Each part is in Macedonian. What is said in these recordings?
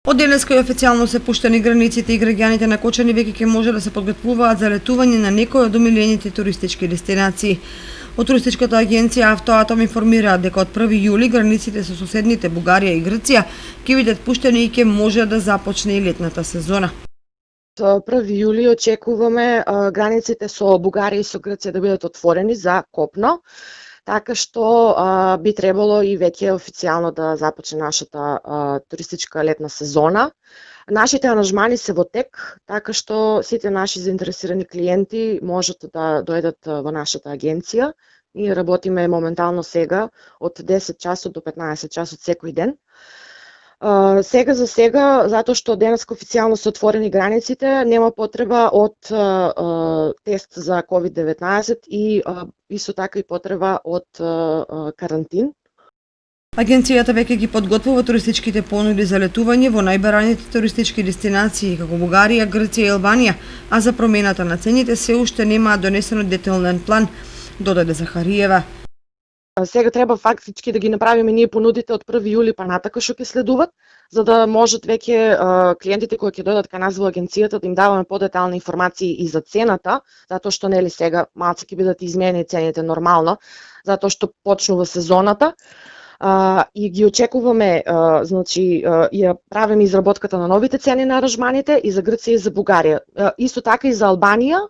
Од денеска официјално се пуштени границите и граѓаните на Кочани веќе ќе може да се подготвуваат за летување на некои од омилените туристички дестинации. Од туристичката агенција Автоатом информираат дека од 1 јули границите со соседните Бугарија и Грција ќе бидат пуштени и ќе може да започне и летната сезона. Од 1 јули очекуваме границите со Бугарија и со Грција да бидат отворени за копно, така што би требало и веќе официјално да започне нашата туристичка летна сезона. Нашите аранжмани се во тек, така што сите наши заинтересирани клиенти можат да дојдат во нашата агенција. Ние работиме моментално сега од 10 часот до 15 часот секој ден. Сега за сега, затоа што денеска официјално се отворени границите, нема потреба од тест за COVID-19 и исто така и потреба од карантин. Агенцијата веќе ги подготвува туристичките понуди за летување во најбараните туристички дестинации како Бугарија, Грција и Албанија, а за промената на цените се уште нема донесено детален план, додаде Захариева. Сега треба фактички да ги направиме ние понудите од 1 јули па натака што ќе следуват, за да можат веќе клиентите кои ќе дојдат кај нас во агенцијата да им даваме подетални информации и за цената, затоа што нели сега малце ќе бидат изменени цените нормално, затоа што почнува сезоната. И ги очекуваме, значи, ја правиме изработката на новите цени на аранжманите и за Грција и за Бугарија. Исто така и за Албанија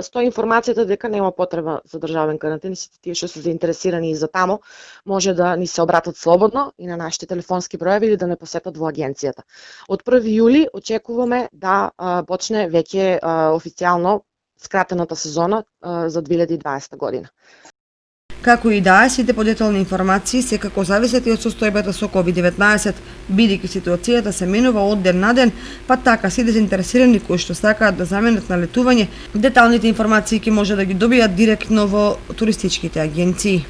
стои информацијата дека нема потреба за државен карантин, сите тие што се заинтересирани и за тамо може да ни се обратат слободно и на нашите телефонски броеви или да не посетат во агенцијата. Од 1 јули очекуваме да почне веќе официјално скратената сезона за 2020 година. Како и да е, сите подетални информации секако зависат и од состојбата со COVID-19, бидејќи ситуацијата се менува од ден на ден, па така сите заинтересирани кои што сакаат да заменат на летување, деталните информации ќе може да ги добијат директно во туристичките агенции.